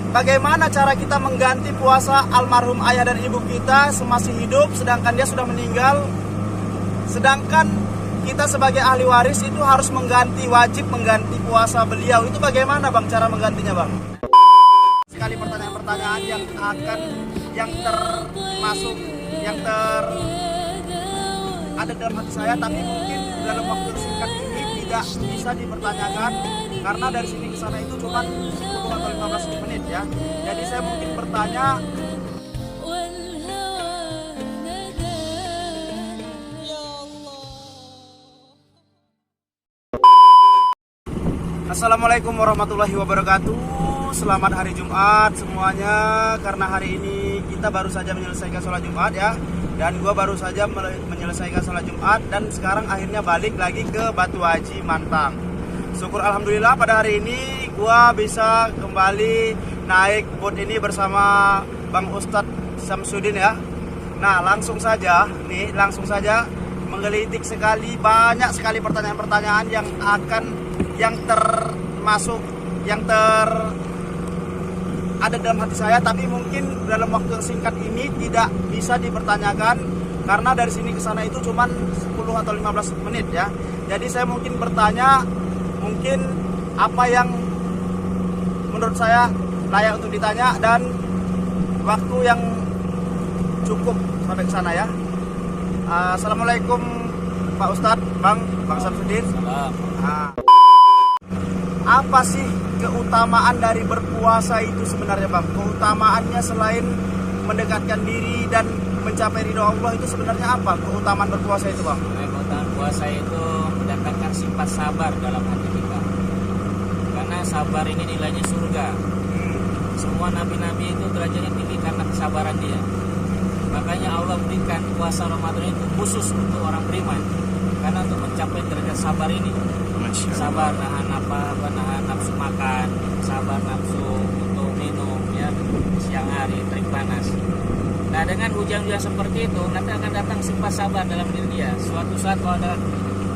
Bagaimana cara kita mengganti puasa almarhum ayah dan ibu kita semasih hidup sedangkan dia sudah meninggal? Sedangkan kita sebagai ahli waris itu harus wajib mengganti puasa beliau. Itu bagaimana Bang cara menggantinya Bang? Sekali pertanyaan-pertanyaan yang termasuk ada dalam hati saya, tapi mungkin dalam waktu singkat ini tidak bisa dipertanyakan karena dari sini ke sana itu cuma 10 atau 15 menit ya. Jadi saya mungkin bertanya, Assalamualaikum warahmatullahi wabarakatuh. Selamat hari Jumat semuanya. Karena hari ini kita baru saja menyelesaikan sholat Jumat ya. Dan gua baru saja menyelesaikan sholat Jumat dan sekarang akhirnya balik lagi ke Batu Haji Mantang. Syukur alhamdulillah pada hari ini gua bisa kembali naik boat ini bersama Bang Ustadz Samsudin ya. Nah, langsung saja menggelitik sekali, banyak sekali pertanyaan-pertanyaan yang ada dalam hati saya, tapi mungkin dalam waktu yang singkat ini tidak bisa dipertanyakan karena dari sini ke sana itu cuma 10 atau 15 menit ya. Jadi saya mungkin bertanya, mungkin apa yang menurut saya layak untuk ditanya dan waktu yang cukup sampai ke sana ya. Assalamualaikum Pak Ustadz, Bang Samsudin. Apa sih keutamaan dari berpuasa itu sebenarnya Bang? Keutamaannya selain mendekatkan diri dan mencapai ridho Allah itu sebenarnya apa keutamaan berpuasa itu Bang? Keutamaan puasa itu mendatangkan sifat sabar dalam hati kita. Karena sabar ini nilainya surga. Semua nabi-nabi itu derajatnya tinggi karena kesabaran dia. Makanya Allah berikan puasa Ramadan itu khusus untuk orang beriman. Karena untuk mencapai derajat sabar ini, sabar nahan nafsu makan, sabar nafsu untuk minum ya siang hari terik panas. Nah, dengan hujan-hujan seperti itu nanti akan datang sifat sabar dalam diri dia. Suatu saat kalau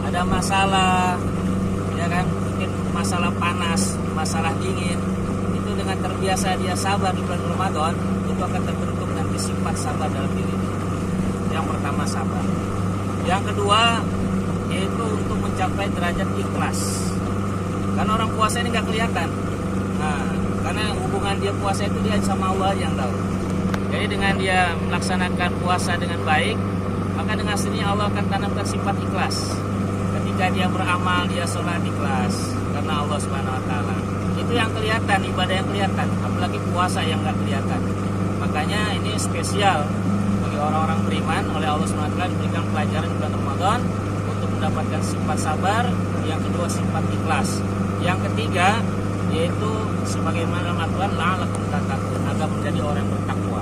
ada masalah ya kan, mungkin masalah panas, masalah dingin, itu dengan terbiasa dia sabar di bulan Ramadan, itu akan terbentuk nanti sifat sabar dalam diri. Yang pertama sabar. Yang kedua yaitu untuk mencapai derajat ikhlas. Karena orang puasa ini nggak kelihatan. Nah, karena hubungan dia puasa itu dia sama Allah yang tahu. Jadi dengan dia melaksanakan puasa dengan baik, maka dengan sendirinya Allah akan tanamkan sifat ikhlas. Ketika dia beramal, dia sholat ikhlas karena Allah Subhanahu Wa Taala. Itu yang kelihatan, ibadah yang kelihatan. Apalagi puasa yang nggak kelihatan. Makanya ini spesial bagi orang-orang beriman, oleh Allah Subhanahu Wa Taala diberikan pelajaran di bulan Ramadan untuk mendapatkan sifat sabar. Yang kedua sifat ikhlas. Yang ketiga yaitu sebagaimana Al-Quran la'alakum tattaqun, agar menjadi orang yang bertakwa.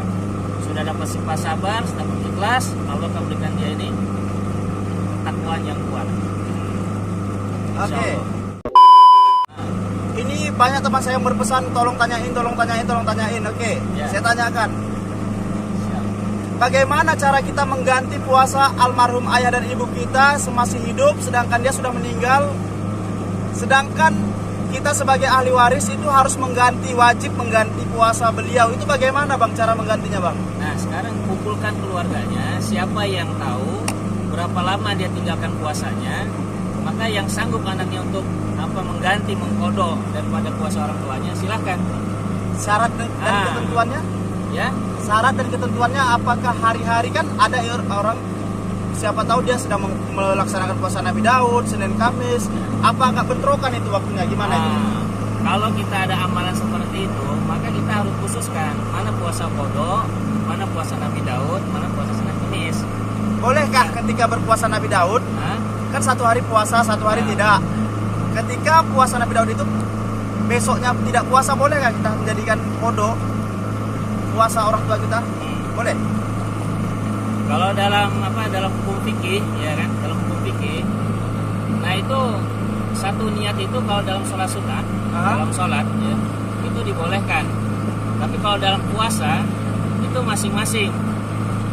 Sudah dapat sifat sabar, dapat ikhlas, Allah akan berikan dia ini ketakwaan yang kuat. Oke. Ini banyak teman saya yang berpesan tolong tanyain. Oke, ya. Saya tanyakan. Bagaimana cara kita mengganti puasa almarhum ayah dan ibu kita semasih hidup sedangkan dia sudah meninggal? Sedangkan kita sebagai ahli waris itu harus wajib mengganti puasa beliau. Itu bagaimana Bang cara menggantinya Bang? Nah, sekarang kumpulkan keluarganya, siapa yang tahu berapa lama dia tinggalkan puasanya, maka yang sanggup anaknya untuk mengganti, mengkodok daripada puasa orang tuanya, silahkan. Syarat dan ketentuannya? Ya. Syarat dan ketentuannya apakah hari-hari, kan ada orang siapa tahu dia sedang melaksanakan puasa Nabi Daud, Senin Kamis, apa agak bentrokan itu waktunya, gimana itu? Kalau kita ada amalan seperti itu, maka kita harus khususkan mana puasa qadha, mana puasa Nabi Daud, mana puasa Senin Kamis. Bolehkah ketika berpuasa Nabi Daud, kan satu hari puasa, satu hari tidak. Ketika puasa Nabi Daud itu besoknya tidak puasa, bolehkah kita menjadikan qadha puasa orang tua kita? Boleh. Kalau dalam hukum fikih ya kan, dalam hukum fikih, nah itu satu niat itu kalau dalam sholat sunat, dalam sholat ya, itu dibolehkan. Tapi kalau dalam puasa itu masing-masing.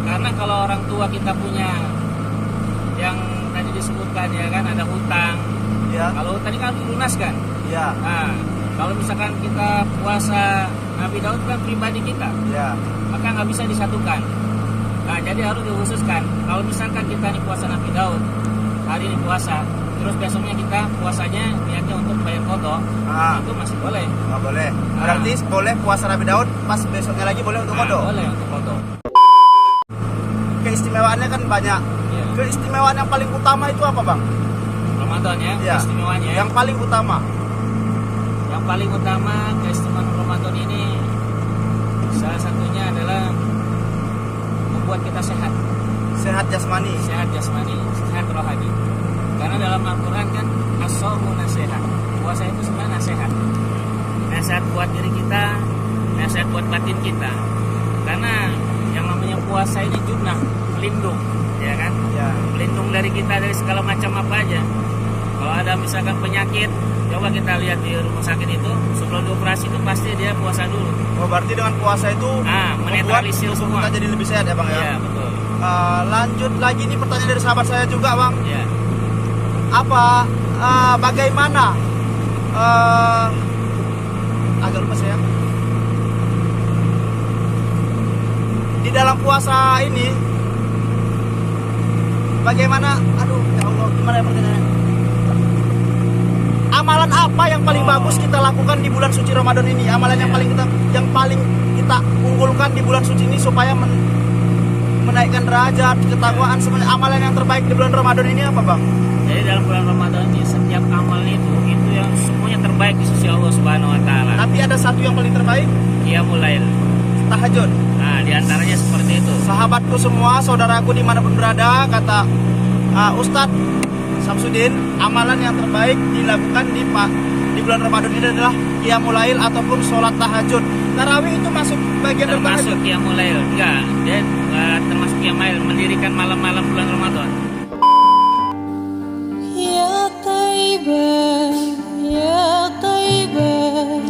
Karena kalau orang tua kita punya yang tadi disebutkan ya kan, ada hutang. Ya. Kalau hutang ini kan dilunaskan. Ya. Nah, kalau misalkan kita puasa Nabi Daud kan pribadi kita, Ya. maka nggak bisa disatukan. Nah, jadi harus dikhususkan. Kalau misalkan kita nih puasa Nabi Daud, hari ini puasa, terus besoknya kita puasanya niatnya untuk bayar foto, itu masih boleh. Nggak boleh. Berarti boleh puasa Nabi Daud, pas besoknya lagi boleh untuk foto. Boleh untuk foto. Keistimewaannya kan banyak. Ya. Keistimewaan yang paling utama itu apa, Bang? Ramadan ya, Ya. keistimewaannya. Yang paling utama. Yang paling utama keistimewaan Ramadan ini salah satunya adalah membuat kita sehat, Sehat jasmani. sehat jasmani, sehat rohani. Karena dalam Al-Quran kan as-shaumu nasihat, puasa itu sebenarnya nasihat, nasihat buat diri kita, nasihat buat batin kita. Karena yang namanya puasa ini junnah, pelindung, ya kan? Ya. Pelindung dari kita dari segala macam apa aja. Kalau ada misalkan penyakit, coba kita lihat di rumah sakit itu sebelum dioperasi itu pasti dia puasa dulu. Oh, berarti dengan puasa itu membuat Menetralisir tubuh semua. kita jadi lebih sehat ya, Bang ya? Ya betul. Lanjut lagi nih pertanyaan dari sahabat saya juga, Bang. Ya. Bagaimana agak lupa saya di dalam puasa ini bagaimana ya Allah, gimana ya pertanyaannya, amalan apa yang paling bagus kita lakukan di bulan suci Ramadan ini, amalan yang paling kita unggulkan di bulan suci ini supaya menaikkan derajat ketakwaan, sebenarnya amalan yang terbaik di bulan Ramadan ini apa, Bang? Jadi dalam bulan Ramadan ini setiap amal itu yang semuanya terbaik di sisi Allah Subhanahu Wa Taala. Tapi ada satu yang paling terbaik, Qiyamul Lail. tahajud. Nah, diantaranya seperti itu. Sahabatku semua, saudaraku dimanapun berada, kata Ustadz Samsudin, amalan yang terbaik dilakukan di bulan Ramadan ini adalah Qiyamul Lail ataupun sholat tahajud. Tarawih itu masuk bagian dari Termasuk tahajud. Qiyamul Lail. Enggak, dia termasuk Qiyamul Lail, mendirikan malam-malam bulan Ramadan. Ya Taibah, Ya Taibah,